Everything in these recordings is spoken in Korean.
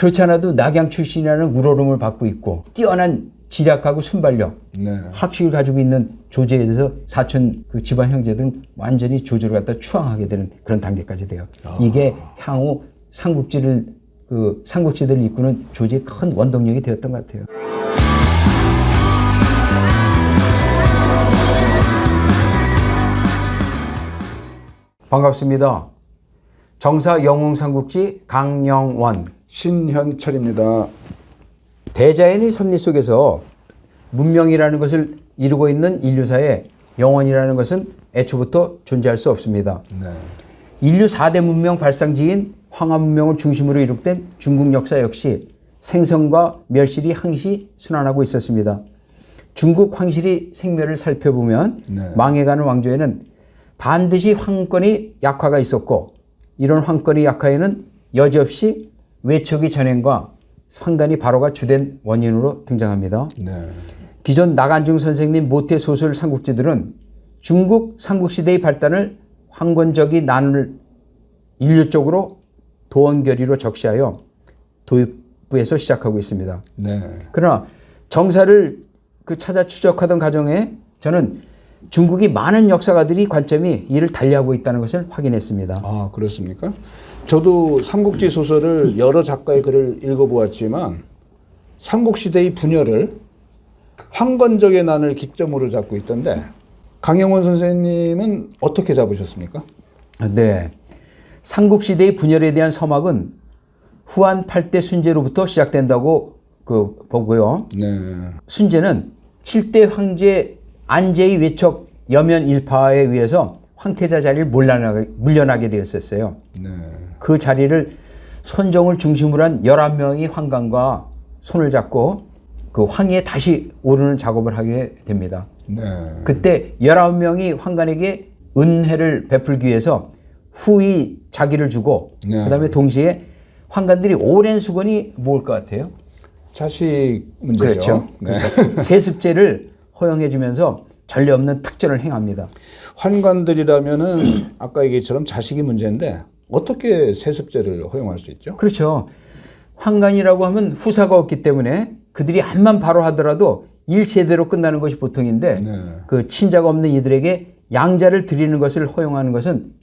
그렇지 않아도 낙양 출신이라는 우러름을 받고 있고 뛰어난 지략하고 순발력, 네. 학식을 가지고 있는 조제에 대해서 사촌 그 집안 형제들은 완전히 조조를 갖다 추앙하게 되는 그런 단계까지 돼요. 이게 향후 삼국지대를 이끄는 조제의 큰 원동력이 되었던 것 같아요. 반갑습니다. 정사 영웅 삼국지 강영원. 신현철입니다. 대자연의 섭리 속에서 문명이라는 것을 이루고 있는 인류사에 영원이라는 것은 애초부터 존재할 수 없습니다. 네. 인류 4대 문명 발상지인 황하 문명을 중심으로 이룩된 중국 역사 역시 생성과 멸실이 항시 순환하고 있었습니다. 중국 황실이 생멸을 살펴보면 네. 망해가는 왕조에는 반드시 황권의 약화가 있었고 이런 황권의 약화에는 여지없이 외척의 전횡과 황간이 바로가 주된 원인으로 등장합니다. 네. 기존 나간중 선생님 모태 소설 삼국지들은 중국 삼국시대의 발단을 황건적이 난을 인류 쪽으로 도원결의로 적시하여 도입부에서 시작하고 있습니다. 네. 그러나 정사를 찾아 추적하던 과정에 저는 중국이 많은 역사가들이 관점이 이를 달리하고 있다는 것을 확인했습니다. 아, 그렇습니까? 저도 삼국지 소설을 여러 작가의 글을 읽어보았지만 삼국시대의 분열을 황건적의 난을 기점으로 잡고 있던데 강영원 선생님은 어떻게 잡으셨습니까? 네. 삼국시대의 분열에 대한 서막은 후한 8대 순제로부터 시작된다고 보고요. 네. 순제는 7대 황제 안제의 외척 여면 일파에 의해서 황태자 자리를 물려나게 되었었어요. 네. 그 자리를 손정을 중심으로 한 11명의 황관과 손을 잡고 그 황위에 다시 오르는 작업을 하게 됩니다. 네. 그때 19명이 황관에게 은혜를 베풀기 위해서 후히 자기를 주고 네. 그다음에 동시에 황관들이 오랜 수건이 뭘 것 같아요? 자식 문제죠. 그렇죠. 네. 세습제를 허용해 주면서 전례 없는 특전을 행합니다. 환관들이라면은 아까 얘기처럼 자식이 문제인데 어떻게 세습제를 허용할 수 있죠? 그렇죠. 황관이라고 하면 후사가 없기 때문에 그들이 한만 바로 하더라도 1세대로 끝나는 것이 보통인데 네. 그 친자가 없는 이들에게 양자를 드리는 것을 허용하는 것은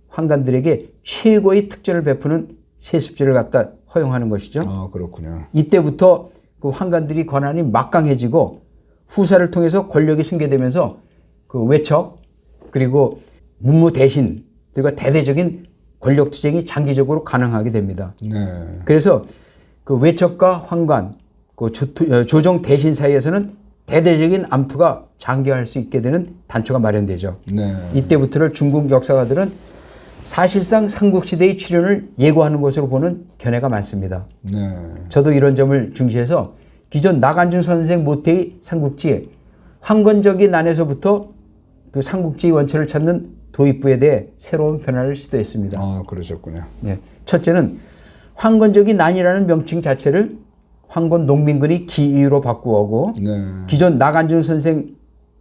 황관들에게 최고의 특전을 베푸는 세습제를 갖다 허용하는 것이죠. 아, 그렇군요. 이때부터 그 황관들이 권한이 막강해지고 후사를 통해서 권력이 승계되면서 그 외척 그리고 문무 대신들과 대대적인 권력 투쟁이 장기적으로 가능하게 됩니다. 네. 그래서 그 외척과 황관, 그 조정 대신 사이에서는 대대적인 암투가 장기화할 수 있게 되는 단초가 마련되죠. 네. 이때부터를 중국 역사가들은 사실상 삼국시대의 출현을 예고하는 것으로 보는 견해가 많습니다. 네. 저도 이런 점을 중시해서 기존 나간중 선생 모태의 삼국지 황건적인 난에서부터 그 삼국지의 원천을 찾는 도입부에 대해 새로운 변화를 시도했습니다. 아, 그러셨군요. 네. 첫째는 황건적인 난이라는 명칭 자체를 황건 농민군이 기의로 바꾸고 네. 기존 나간중 선생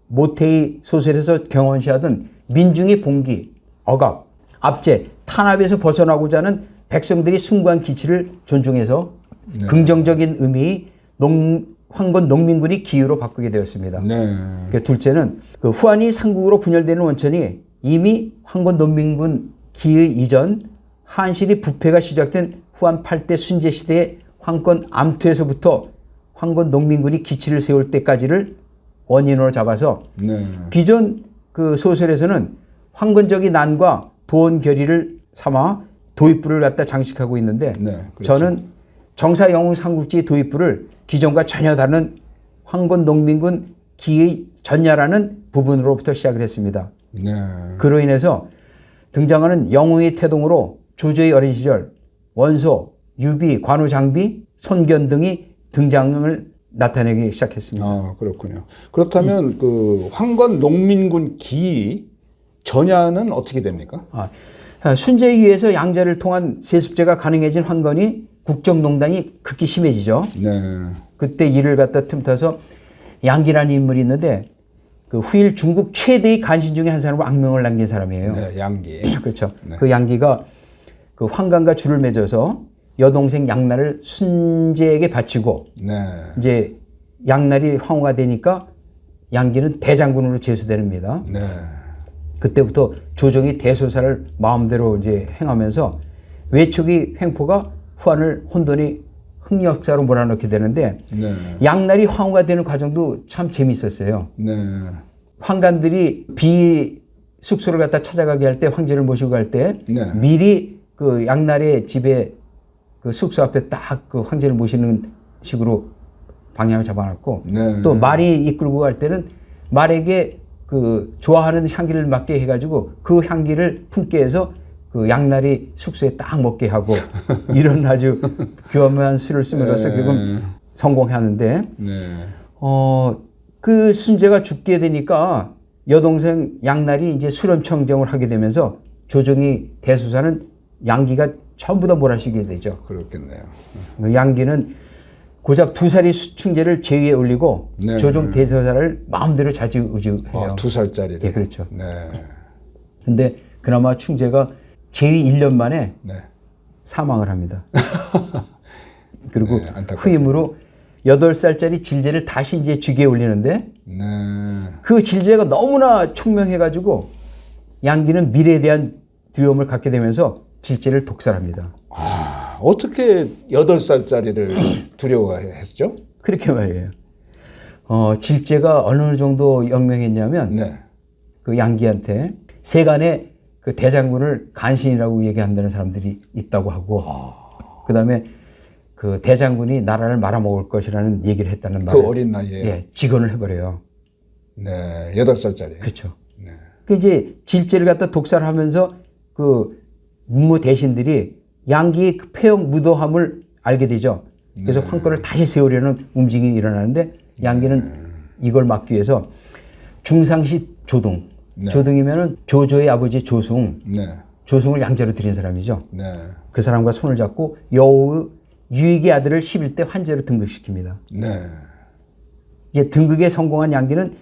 모태의 소설에서 경험시하던 민중의 봉기, 억압, 압제, 탄압에서 벗어나고자 하는 백성들이 숭고한 기치를 존중해서 네. 긍정적인 의미의 황건 농민군이 기의로 바꾸게 되었습니다. 네. 둘째는 그 후한이 삼국으로 분열되는 원천이 이미 황건 농민군 기의 이전 한실이 부패가 시작된 후한 8대 순제 시대의 황건 암투에서부터 황건 농민군이 기치를 세울 때까지를 원인으로 잡아서 네. 기존 그 소설에서는 황건적인 난과 도원 결의를 삼아 도입부를 갖다 장식하고 있는데 네, 그렇죠. 저는 정사 영웅 삼국지 도입부를 기존과 전혀 다른 황건 농민군 기의 전야라는 부분으로부터 시작을 했습니다. 네. 그로 인해서 등장하는 영웅의 태동으로 조조의 어린 시절 원소, 유비, 관우, 장비, 손견 등이 등장을 나타내기 시작했습니다. 아, 그렇군요. 그렇다면 그 황건 농민군 기 전야는 어떻게 됩니까? 순제에 의해서 양자를 통한 세습제가 가능해진 황건이 국정농단이 극히 심해지죠. 네. 그때 이를 갖다 틈타서 양기라는 인물이 있는데 그 후일 중국 최대의 간신 중에 한 사람으로 악명을 남긴 사람이에요. 네, 양기. 그렇죠. 네. 그 양기가 그 황관과 줄을 맺어서 여동생 양날을 순제에게 바치고 네. 이제 양날이 황후가 되니까 양기는 대장군으로 제수됩니다. 네. 그때부터 조정이 대소사를 마음대로 이제 행하면서 외척이 횡포가 후한을 혼돈이 흥역사로 몰아넣게 되는데 네. 양날이 황후가 되는 과정도 참 재밌었어요. 네. 황관들이 비 숙소를 갖다 찾아가게 할 때 황제를 모시고 갈 때 네. 미리 그 양날의 집에 그 숙소 앞에 딱 그 황제를 모시는 식으로 방향을 잡아놨고 네. 또 말이 이끌고 갈 때는 말에게 그 좋아하는 향기를 맡게 해가지고 그 향기를 품게 해서 그 양날이 숙소에 딱 먹게 하고 이런 아주 교묘한 수를 씀으로써 결국 성공하는데 네. 그 순제가 죽게 되니까 여동생 양날이 이제 수렴청정을 하게 되면서 조정이 대소사는 양기가 전부 다 몰아쉬게 되죠. 그렇겠네요. 양기는 고작 2살의 충제를 제위에 올리고 네. 조정 대소사를 마음대로 자지우지해요. 2살짜리를. 예, 그렇죠. 네. 근데 그나마 충제가 제위 1년 만에 네. 사망을 합니다. 그리고 네, 안타깝네요. 후임으로 8살짜리 질제를 다시 이제 쥐게 올리는데 네. 그 질제가 너무나 총명해가지고 양기는 미래에 대한 두려움을 갖게 되면서 질제를 독살합니다. 아, 어떻게 8살짜리를 두려워했죠? 그렇게 말이에요. 질제가 어느 정도 영명했냐면 네. 그 양기한테 세간에 그 대장군을 간신이라고 얘기한다는 사람들이 있다고 하고 그다음에 그 대장군이 나라를 말아먹을 것이라는 얘기를 했다는 그 말을 어린 나이에. 예, 직언을 해버려요. 네. 8살짜리. 그렇죠. 네. 그 이제 질제를 갖다 독살하면서 그 문무 대신들이 양기의 그 폐역 무도함을 알게 되죠. 그래서 황권을 다시 세우려는 움직임이 일어나는데 양기는 이걸 막기 위해서 중상시 조등, 네. 조등이면은 조조의 아버지 조승, 네. 조승을 양자로 들인 사람이죠. 네. 그 사람과 손을 잡고 여우 유익의 아들을 11대 환제로 등극시킵니다. 네. 이제 등극에 성공한 양기는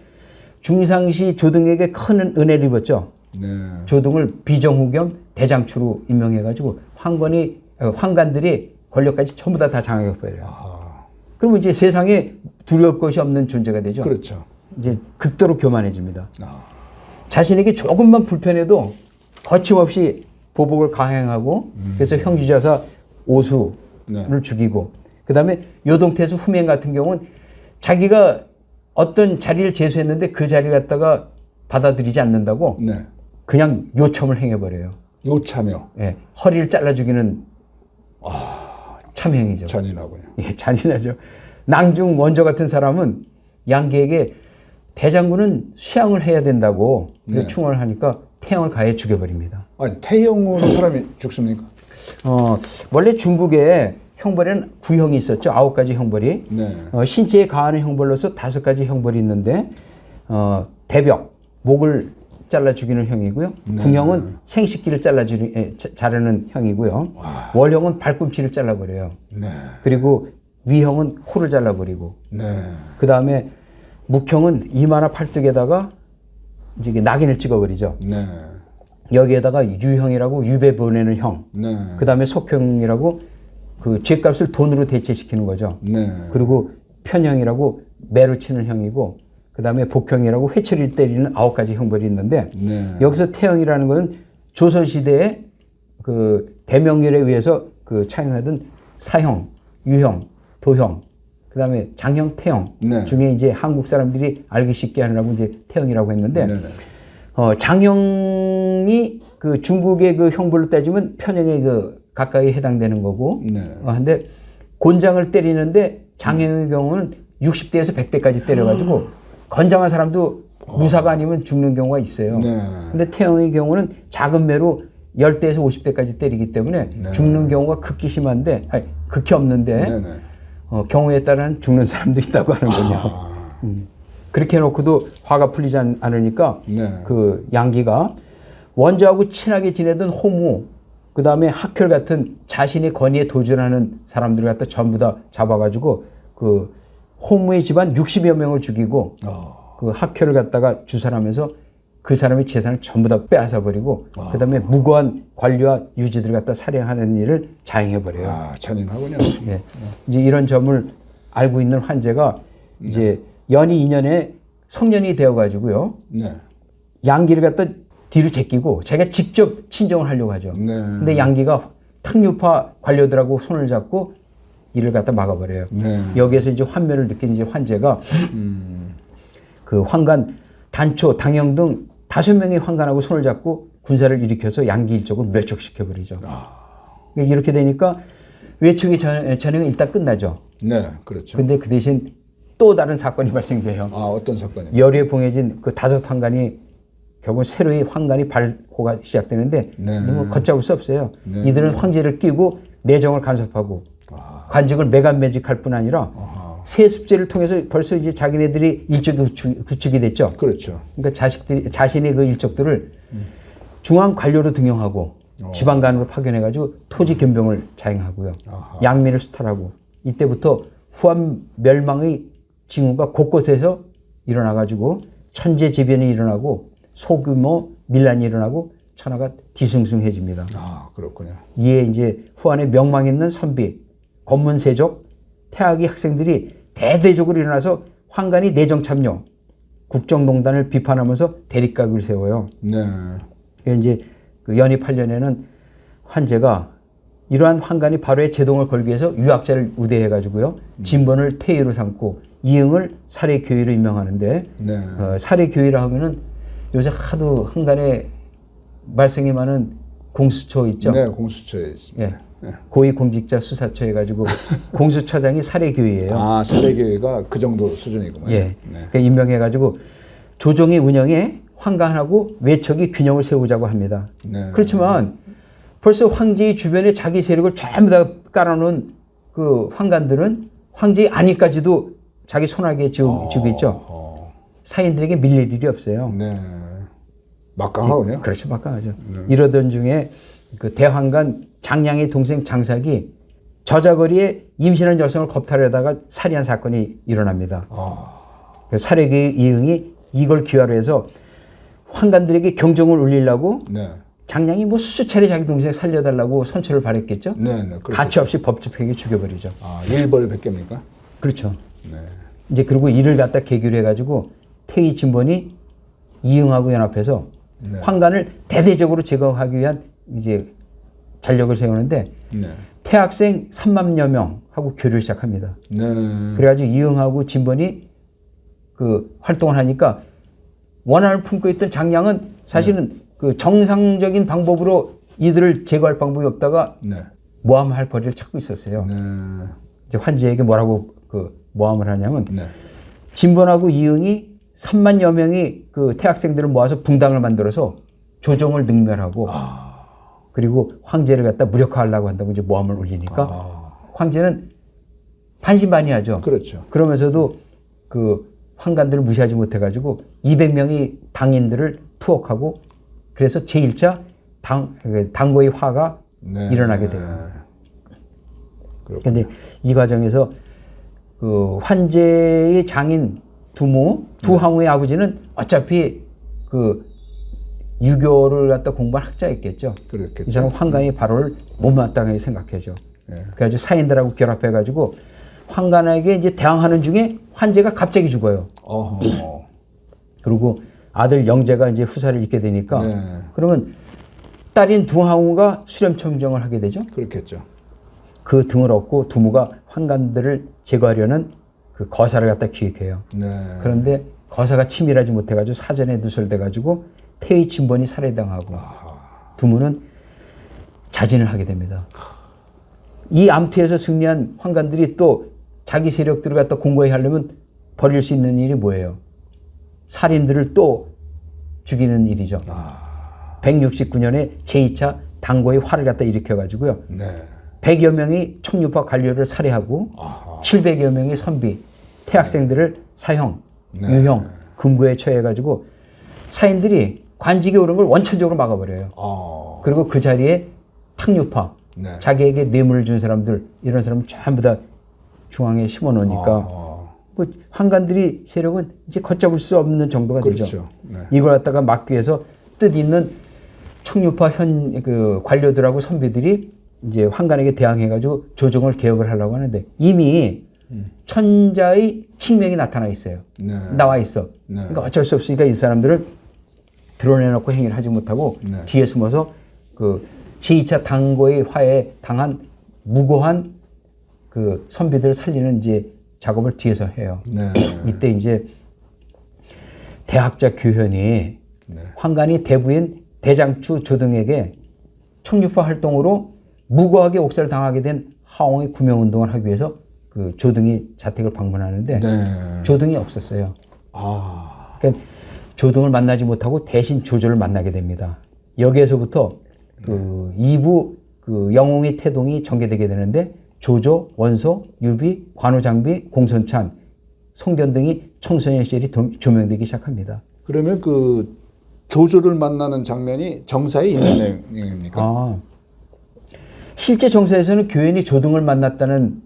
중상시 조등에게 큰 은혜를 입었죠. 네. 조등을 비정후 겸 대장추로 임명해가지고 황관들이 권력까지 전부 다 장악해버려요. 그러면 이제 세상에 두려울 것이 없는 존재가 되죠. 그렇죠. 이제 극도로 교만해집니다. 아. 자신에게 조금만 불편해도 거침없이 보복을 가행하고 그래서 형주자사 오수를 네. 죽이고 그다음에 요동태수 후맹 같은 경우는 자기가 어떤 자리를 제수했는데 그 자리를 갖다가 받아들이지 않는다고 네. 그냥 요참을 행해버려요. 요참여. 예, 허리를 잘라 죽이는 참행이죠. 잔인하군요. 예, 잔인하죠. 낭중 원조 같은 사람은 양기에게 대장군은 수양을 해야 된다고 네. 충언을 하니까 태양을 가해 죽여버립니다. 아니, 태형으로 사람이 죽습니까? 원래 중국에 형벌에는 9형이 있었죠. 9가지 형벌이. 네. 신체에 가하는 형벌로서 5가지 형벌이 있는데 대벽, 목을 잘라 죽이는 형이고요. 궁형은 생식기를 자르는 형이고요. 월형은 발꿈치를 잘라버려요. 네. 그리고 위형은 코를 잘라버리고 네. 그 다음에 묵형은 이마나 팔뚝에다가 이제 낙인을 찍어버리죠. 네. 여기에다가 유형이라고 유배 보내는 형. 네. 그 다음에 속형이라고 그 죄값을 돈으로 대체시키는 거죠. 네. 그리고 편형이라고 매로 치는 형이고 그 다음에 복형이라고 회초리를 때리는 9가지 형벌이 있는데 네. 여기서 태형이라는 것은 조선시대에 그 대명률에 의해서 그 차용하던 사형, 유형, 도형, 그 다음에 장형, 태형 네. 중에 이제 한국 사람들이 알기 쉽게 하느라고 이제 태형이라고 했는데 네. 장형이 그 중국의 그 형벌로 따지면 편형에 그 가까이 해당되는 거고 네. 한데 곤장을 때리는데 장형의 경우는 60대에서 100대까지 때려가지고 건장한 사람도 무사가 아니면 죽는 경우가 있어요. 네. 근데 태형의 경우는 작은 매로 10대에서 50대까지 때리기 때문에 죽는 경우가 극히 심한데, 아니, 극히 없는데, 네. 네. 경우에 따라는 죽는 사람도 있다고 하는군요. 그렇게 해놓고도 화가 풀리지 않으니까 네. 그 양기가 원조하고 친하게 지내던 호무, 그 다음에 학혈 같은 자신의 권위에 도전하는 사람들을 갖다 전부 다 잡아가지고 그 호무의 집안 60여 명을 죽이고 그 학혈을 갖다가 주살하면서 그 사람의 재산을 전부 다 빼앗아 버리고 그다음에 무고한 관리와 유지들을 갖다 살해하는 일을 자행해 버려요. 아, 잔인하군요. 예. 이제 이런 점을 알고 있는 환자가 이제 연희 2년에 성년이 되어 가지고요. 네. 양기를 갖다 뒤로 제끼고 자기가 직접 친정을 하려고 하죠. 네. 근데 양기가 탕류파 관료들하고 손을 잡고 이를 갖다 막아버려요. 네. 여기에서 이제 환멸을 느낀 이제 환자가 그 환관 단초, 당영 등 5명의 환관하고 손을 잡고 군사를 일으켜서 양기 일족을 멸족시켜 버리죠. 그러니까 이렇게 되니까 외척의 전쟁은 일단 끝나죠. 네, 그렇죠. 근데 그 대신 또 다른 사건이 발생돼요. 아, 어떤 사건입니까? 열에 봉해진 그 5 환관이 결국 새로이 환관이 발호가 시작되는데 네. 뭐 걷잡을 수 없어요. 네. 이들은 황제를 끼고 내정을 간섭하고 관직을 매간매직할 뿐 아니라 세습제를 통해서 벌써 이제 자기네들이 일족이 구축이 됐죠. 그렇죠. 그러니까 자신의 그 일족들을 중앙 관료로 등용하고 지방간으로 파견해가지고 토지 변병을 자행하고요. 양민을 수탈하고 이때부터 후한 멸망의 징후가 곳곳에서 일어나가지고 천재지변이 일어나고 소규모 밀란이 일어나고 천하가 뒤숭숭해집니다. 아, 그렇군요. 이에 이제 후한에 명망 있는 선비, 권문세족, 태학의 학생들이 대대적으로 일어나서 환관이 내정 참여, 국정농단을 비판하면서 대립각을 세워요. 네. 그래서 이제 그 연희 8년에는 환제가 이러한 환관이 바로의 제동을 걸기 위해서 유학자를 우대해가지고요. 진번을 태위로 삼고 이응을 사례교위로 임명하는데 네. 사례교위라 하면은 요새 하도 한간에 말썽이 많은 공수처 있죠. 네, 공수처에 있습니다. 예. 고위공직자 수사처 해가지고 공수처장이 사례교위예요. 아, 사례교회가 그 정도 수준이구만. 예. 네. 그러니까 임명해가지고 조정의 운영에 환관하고 외척이 균형을 세우자고 합니다. 네. 그렇지만 벌써 황제의 주변에 자기 세력을 전부 다 깔아놓은 그 환관들은 황제의 안위까지도 자기 손아귀에 쥐고 있죠. 사인들에게 밀릴 일이 없어요. 네. 막강하군요. 그렇죠. 막강하죠. 이러던 중에 그 대환관 장량의 동생 장삭이 저자거리에 임신한 여성을 겁탈하다가 살해한 사건이 일어납니다. 그래서 사례교의 이응이 이걸 기화로 해서 환관들에게 경종을 울리려고 네. 장량이 뭐 수차례 자기 동생 살려달라고 선처를 발했겠죠. 네, 네. 그렇죠. 가치 없이 법집행에 죽여버리죠. 아, 일벌 100개입니까? 그렇죠. 네. 이제 그리고 이를 갖다 계기로 해가지고 태위 진본이 이응하고 연합해서 네. 환관을 대대적으로 제거하기 위한 이제 전력을 세우는데 네. 태학생 3만여 명하고 교류를 시작합니다. 네. 그래가지고 이응하고 진본이 그 활동을 하니까 원한을 품고 있던 장량은 사실은 그 정상적인 방법으로 이들을 제거할 방법이 없다가 네. 모함할 벌이를 찾고 있었어요. 네. 이제 환자에게 뭐라고 그 모함을 하냐면 네. 진본하고 이응이 3만여 명이 그 태학생들을 모아서 붕당을 만들어서 조정을 능멸하고 그리고 황제를 갖다 무력화하려고 한다고 이제 모함을 올리니까 황제는 반신반의하죠. 그렇죠. 그러면서도 그 환관들을 무시하지 못해가지고 200명의 당인들을 투옥하고 그래서 제1차 당고의 화가 네. 일어나게 돼요. 그렇군요. 그런데 이 과정에서 그 환제의 장인 두모, 두항우의 아버지는 어차피 그 유교를 갖다 공부한 학자였겠죠. 그렇겠죠. 이 사람 환관이 바로를 못마땅하게 생각해죠. 네. 그래가지고 사인들하고 결합해가지고 환관에게 이제 대항하는 중에 환제가 갑자기 죽어요. 어허. 그리고 아들 영제가 이제 후사를 잇게 되니까 네. 그러면 딸인 두항우가 수렴청정을 하게 되죠. 그렇겠죠. 그 등을 얻고 두모가 환관들을 제거하려는 그 거사를 갖다 기획해요. 네. 그런데 거사가 치밀하지 못해가지고 사전에 누설돼가지고 태의 진본이 살해당하고 두모는 자진을 하게 됩니다. 이 암투에서 승리한 환관들이 또 자기 세력들을 갖다 공고히 하려면 벌일 수 있는 일이 뭐예요? 살인들을 또 죽이는 일이죠. 169년에 제2차 당고의 화를 갖다 일으켜가지고요. 네. 100여 명의 청류파 관료를 살해하고 700여 명의 선비, 태학생들을 사형, 네. 유형, 금고에 처해가지고 사인들이 관직에 오른 걸 원천적으로 막아버려요. 그리고 그 자리에 탕류파, 자기에게 뇌물을 준 사람들, 이런 사람을 전부 다 중앙에 심어놓으니까 뭐 그 환관들이 세력은 이제 걷잡을 수 없는 정도가 되죠. 그렇죠. 네. 이걸 갖다가 막기 위해서 뜻 있는 청류파 그 관료들하고 선비들이 이제 환관에게 대항해가지고 조정을 개혁을 하려고 하는데 이미 천자의 칙명이 나타나 있어요. 네. 나와 있어. 네. 그러니까 어쩔 수 없으니까 이 사람들을 드러내놓고 행위를 하지 못하고 네. 뒤에 숨어서 그 제2차 당고의 화에 당한 무고한 그 선비들을 살리는 이제 작업을 뒤에서 해요. 네. 이때 이제 대학자 교현이 네. 환관이 대부인 대장추 조등에게 청류파 활동으로 무고하게 옥살을 당하게 된 하옹의 구명운동을 하기 위해서 그 조등이 자택을 방문하는데 네. 조등이 없었어요. 아. 그러니까 조등을 만나지 못하고 대신 조조를 만나게 됩니다. 여기에서부터 그 2부 그 영웅의 태동이 전개되게 되는데 조조, 원소, 유비, 관우장비, 공손찬, 송견 등이 청소년 시절이 조명되기 시작합니다. 그러면 그 조조를 만나는 장면이 정사에 있는 내용입니까? 아, 실제 정사에서는 교현이 조등을 만났다는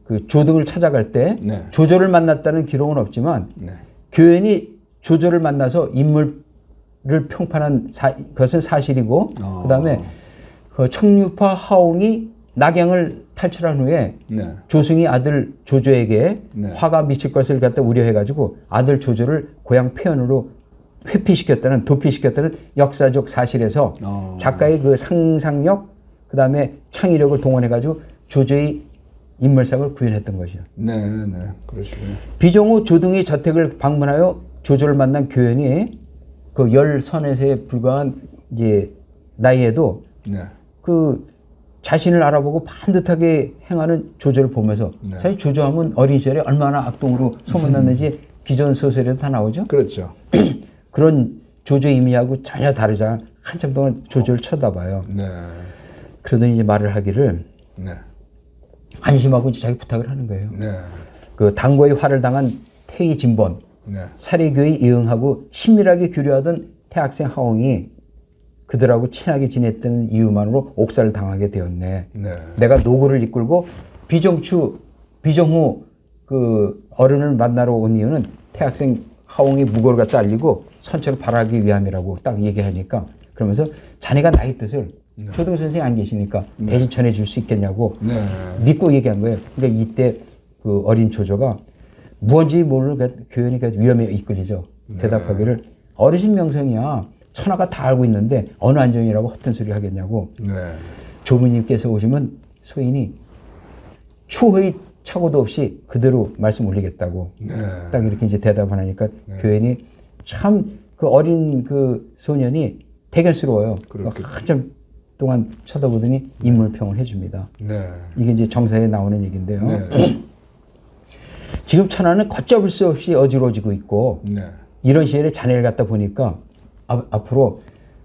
그 조등을 찾아갈 때 네. 조조를 만났다는 기록은 없지만 네. 교현이 조조를 만나서 인물을 평판한 것은 사실이고 그다음에 그 청류파 하옹이 낙양을 탈출한 후에 네. 조승이 아들 조조에게 네. 화가 미칠 것을 갖다 우려해가지고 아들 조조를 고향 폐연으로 회피시켰다는 도피시켰다는 역사적 사실에서 작가의 그 상상력 그다음에 창의력을 동원해가지고 조조의 인물상을 구현했던 것이죠. 네, 네, 그러시군요. 비종후 조등의 저택을 방문하여 조조를 만난 교현이 그 13에 불과한 이제 나이에도 네. 그 자신을 알아보고 반듯하게 행하는 조조를 보면서 네. 사실 조조하면 어린 시절에 얼마나 악동으로 소문났는지 기존 소설에도 다 나오죠. 그렇죠. 그런 조조 이미하고 전혀 다르잖아. 한참 동안 조조를 쳐다봐요. 네. 그러더니 이제 말을 하기를 네. 안심하고 이제 자기 부탁을 하는 거예요. 네. 그 당고의 화를 당한 태희 진본, 네. 사례교에 이응하고 친밀하게 교류하던 태학생 하옹이 그들하고 친하게 지냈던 이유만으로 옥살을 당하게 되었네. 네. 내가 노고를 이끌고 비정후 그 어른을 만나러 온 이유는 태학생 하옹이 무고를 갖다 알리고 선처를 발하기 위함이라고 딱 얘기하니까 그러면서 자네가 나의 뜻을 조등 선생이 안 계시니까 대신 전해줄 수 있겠냐고 네. 믿고 얘기한 거예요. 그러니까 이때 그 어린 조조가 무언지 모르는 교현이가 위험에 이끌리죠. 대답하기를 어르신 명성이야. 천하가 다 알고 있는데 어느 안정이라고 허튼 소리 하겠냐고. 네. 조부님께서 오시면 소인이 추호의 착오도 없이 그대로 말씀 올리겠다고. 네. 딱 이렇게 이제 대답을 하니까 교현이 참 그 어린 그 소년이 대견스러워요. 그렇게. 한참 동안 쳐다보더니 인물평을 해줍니다. 네. 이게 이제 정사에 나오는 얘기인데요. 네. 지금 천하는 걷잡을 수 없이 어지러워지고 있고 네. 이런 시절에 자네를 갖다 보니까 앞으로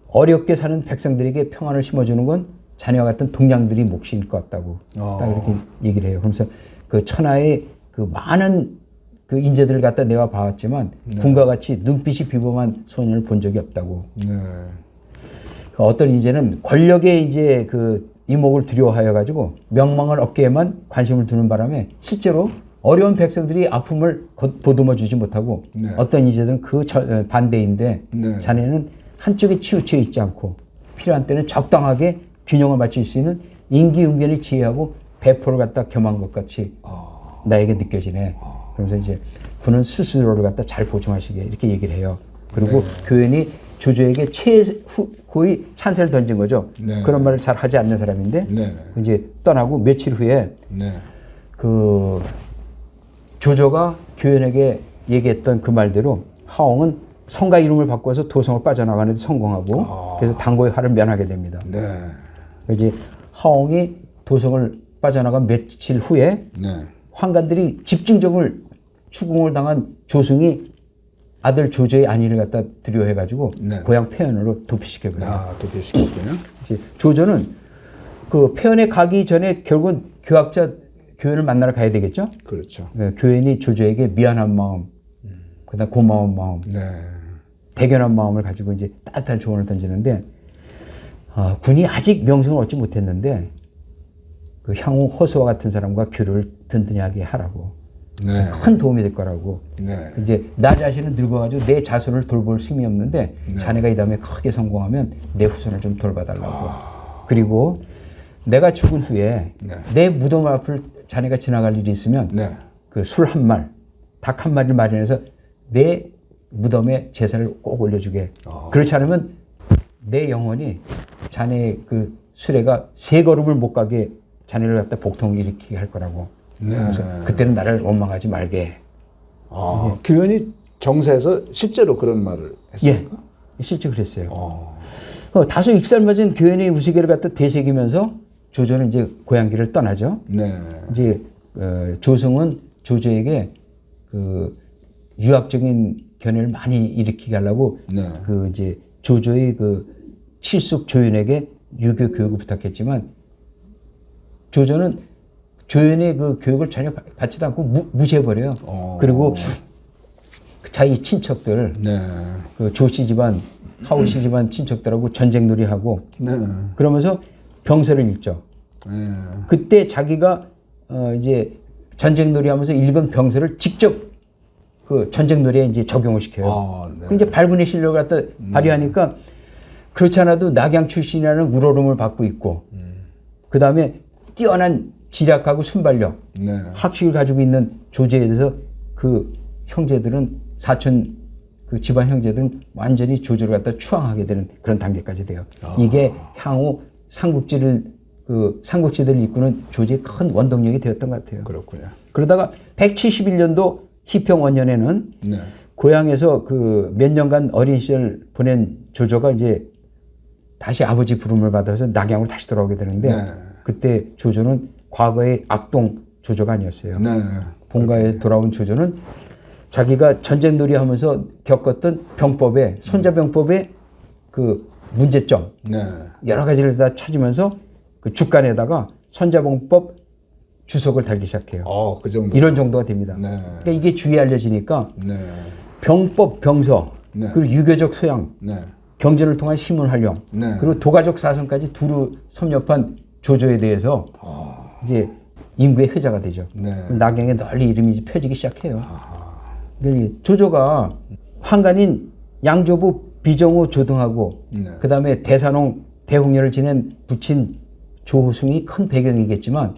어렵게 사는 백성들에게 평안을 심어주는 건 자네와 같은 동량들이 몫일 것 같다고 딱 이렇게 얘기를 해요. 그러면서 그 천하의 그 많은 그 인재들을 갖다 내가 봐왔지만 군과 같이 눈빛이 비범한 소년을 본 적이 없다고. 네. 그 어떤 인재는 권력에 이제 그 이목을 두려워하여 가지고 명망을 얻기에만 관심을 두는 바람에 실제로 어려운 백성들이 아픔을 보듬어 주지 못하고 네. 어떤 인재들은 그 반대인데 네. 자네는 한쪽에 치우쳐 있지 않고 필요한 때는 적당하게 균형을 맞출 수 있는 임기응변의 지혜하고 배포를 갖다 겸한 것 같이 나에게 느껴지네. 그러면서 이제 그는 스스로를 갖다 잘 보충하시게 이렇게 얘기를 해요. 그리고 교현이 조조에게 최고의 찬사를 던진 거죠. 네. 그런 말을 잘 하지 않는 사람인데 네. 이제 떠나고 며칠 후에 네. 그 조조가 교현에게 얘기했던 그 말대로 하옹은 성가 이름을 바꿔서 도성을 빠져나가는 데 성공하고 그래서 당고의 화를 면하게 됩니다. 네. 이제 하옹이 도성을 빠져나간 며칠 후에 네. 환관들이 집중적으로 추궁을 당한 조승이 아들 조조의 안위를 갖다 두려워해가지고 네. 고향 폐연으로 도피시켜버려요. 도피시켰군요. 이제 조조는 그 폐연에 가기 전에 결국은 교학자 교현을 만나러 가야 되겠죠. 그렇죠. 교현이 조조에게 미안한 마음, 그다음 고마운 마음, 네. 대견한 마음을 가지고 이제 따뜻한 조언을 던지는데 군이 아직 명성을 얻지 못했는데 그 향후 허수와 같은 사람과 교류를 든든하게 하라고. 네. 큰 도움이 될 거라고. 네. 이제 나 자신은 늙어가지고 내 자손을 돌볼 힘이 없는데 자네가 이 다음에 크게 성공하면 내 후손을 좀 돌봐달라고. 그리고 내가 죽은 후에 내 무덤 앞을 자네가 지나갈 일이 있으면 네. 그 술 한 말, 닭 한 마리를 마련해서 내 무덤에 제사를 꼭 올려주게. 그렇지 않으면 내 영혼이 자네 그 수레가 세 걸음을 못 가게 자네를 갖다 복통을 일으키게 할 거라고. 네. 그래서 그때는 나를 원망하지 말게. 규현이 정사에서 실제로 그런 말을 했습니까? 예, 실제 그랬어요. 다소 익살맞은 교현의 우시개를 갖다 되새기면서 조조는 이제 고향길을 떠나죠. 네. 이제 조승은 조조에게 그 유학적인 견해를 많이 일으키게 하려고 네. 그 이제 조조의 그 실숙 조연에게 유교 교육을 부탁했지만 조조는 조연의 그 교육을 전혀 받지도 않고 무시해버려요. 그리고 자기 친척들, 네. 그 조씨 집안, 하우씨 집안 친척들하고 전쟁놀이하고 네. 그러면서 병서를 읽죠. 네. 그때 자기가 이제 전쟁놀이하면서 읽은 병서를 직접 그 전쟁놀이에 이제 적용을 시켜요. 네. 그 이제 발군의 실력을 갖다 발휘하니까 그렇지 않아도 낙양 출신이라는 우러름을 받고 있고, 그 다음에 뛰어난 지략하고 순발력, 네. 학식을 가지고 있는 조제에 대해서 그 형제들은 사촌 그 집안 형제들은 완전히 조조를 갖다 추앙하게 되는 그런 단계까지 돼요. 이게 향후 삼국지대를 이끄는 조제의 큰 원동력이 되었던 것 같아요. 그렇군요. 그러다가 171년도 희평 원년에는 네. 고향에서 그 몇 년간 어린 시절 보낸 조조가 이제 다시 아버지 부름을 받아서 낙양으로 다시 돌아오게 되는데 그때 조조는 과거의 악동 조조가 아니었어요. 네. 본가에 돌아온 조조는 자기가 전쟁놀이 하면서 겪었던 병법에 손자병법의 그 문제점 여러 가지를 다 찾으면서 그 주간에다가 손자병법 주석을 달기 시작해요. 그 정도. 이런 정도가 됩니다. 그러니까 이게 주위에 알려지니까 병법, 병서, 그리고 유교적 소양, 경전을 통한 신문 활용, 그리고 도가적 사선까지 두루 섭렵한 조조에 대해서 이제 인구의 회자가 되죠. 낙양에 널리 이름이 펴지기 시작해요. 조조가 환관인 양조부 비정호 조등하고 그 다음에 대산홍 대홍련을 지낸 부친 조승이 큰 배경이겠지만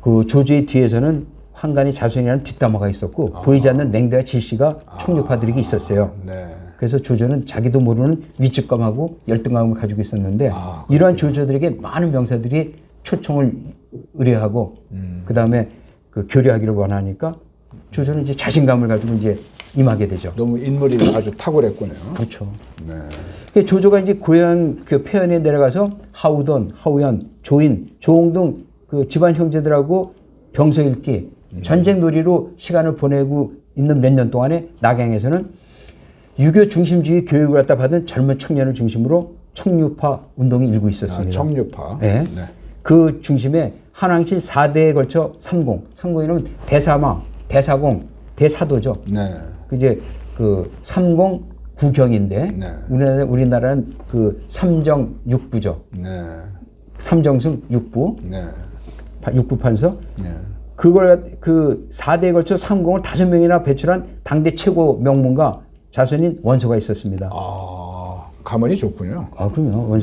그 조조의 뒤에서는 환관이 자손이라는 뒷담화가 있었고 보이지 않는 냉대와 질시가 총류파들에게 있었어요. 그래서 조조는 자기도 모르는 위축감하고 열등감을 가지고 있었는데 이러한 조조들에게 많은 명사들이 초청을 의뢰하고 그 다음에 그 교류하기를 원하니까 조조는 이제 자신감을 가지고 이제 임하게 되죠. 너무 인물이 아주 탁월했군요. 그렇죠. 조조가 이제 고향 그 표현에 내려가서 하우돈, 하우연, 조인, 조홍 등 그 집안 형제들하고 병서 읽기, 전쟁 놀이로 시간을 보내고 있는 몇 년 동안에 낙양에서는 유교 중심주의 교육을 갖다 받은 젊은 청년을 중심으로 청류파 운동이 일고 있었습니다. 청류파. 네. 그 중심에 한왕실 4대에 걸쳐 삼공이라면 대사마, 대사공, 대사도죠. 그 이제 그 삼공 구경인데 우리나라는 그 삼정 육부죠. 삼정승 육부, 육부 판서. 그걸 그 4대에 걸쳐 삼공을 5명이나 배출한 당대 최고 명문가 자손인 원소가 있었습니다. 가문이 좋군요. 그럼요.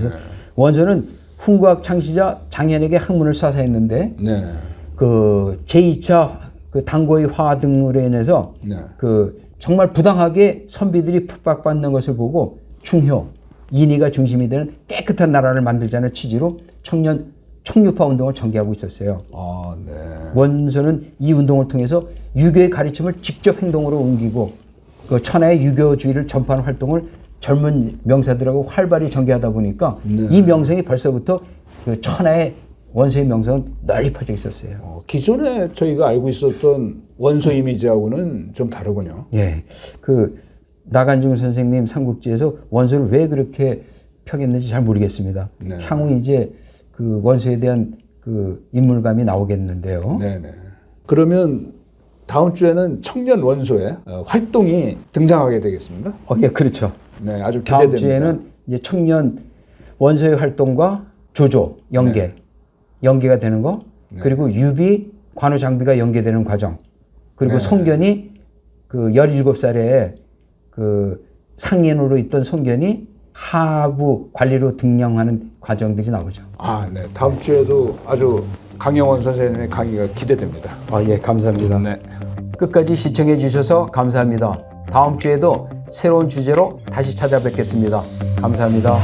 원소는 훈구학 창시자 장현에게 학문을 쏴사했는데 그 제2차 그 당고의 화 등으로 인해서 그 정말 부당하게 선비들이 핍박받는 것을 보고 충효, 인의가 중심이 되는 깨끗한 나라를 만들자는 취지로 청류파 운동을 전개하고 있었어요. 원소는 이 운동을 통해서 유교의 가르침을 직접 행동으로 옮기고 그 천하의 유교주의를 전파하는 활동을 젊은 명사들하고 활발히 전개하다 보니까 이 명성이 벌써부터 그 천하의 원소의 명성은 널리 퍼져 있었어요. 기존에 저희가 알고 있었던 원소 이미지하고는 좀 다르군요. 예. 그 나간중 선생님 삼국지에서 원소를 왜 그렇게 펴겠는지 잘 모르겠습니다. 향후 이제 그 원소에 대한 그 인물감이 나오겠는데요. 그러면 다음 주에는 청년 원소의 활동이 등장하게 되겠습니다. 예, 그렇죠. 아주 기대됩니다. 다음 주에는 이제 청년 원소의 활동과 조조 연계가 되는 거, 그리고 유비 관우 장비가 연계되는 과정, 그리고 네. 송견이 그 17살에 그 상인으로 있던 송견이 하부 관리로 등령하는 과정들이 나오죠. 아, 네. 다음 주에도 아주 강영원 선생님의 강의가 기대됩니다. 아, 예, 감사합니다. 네. 끝까지 시청해 주셔서 감사합니다. 다음 주에도 새로운 주제로 다시 찾아뵙겠습니다. 감사합니다.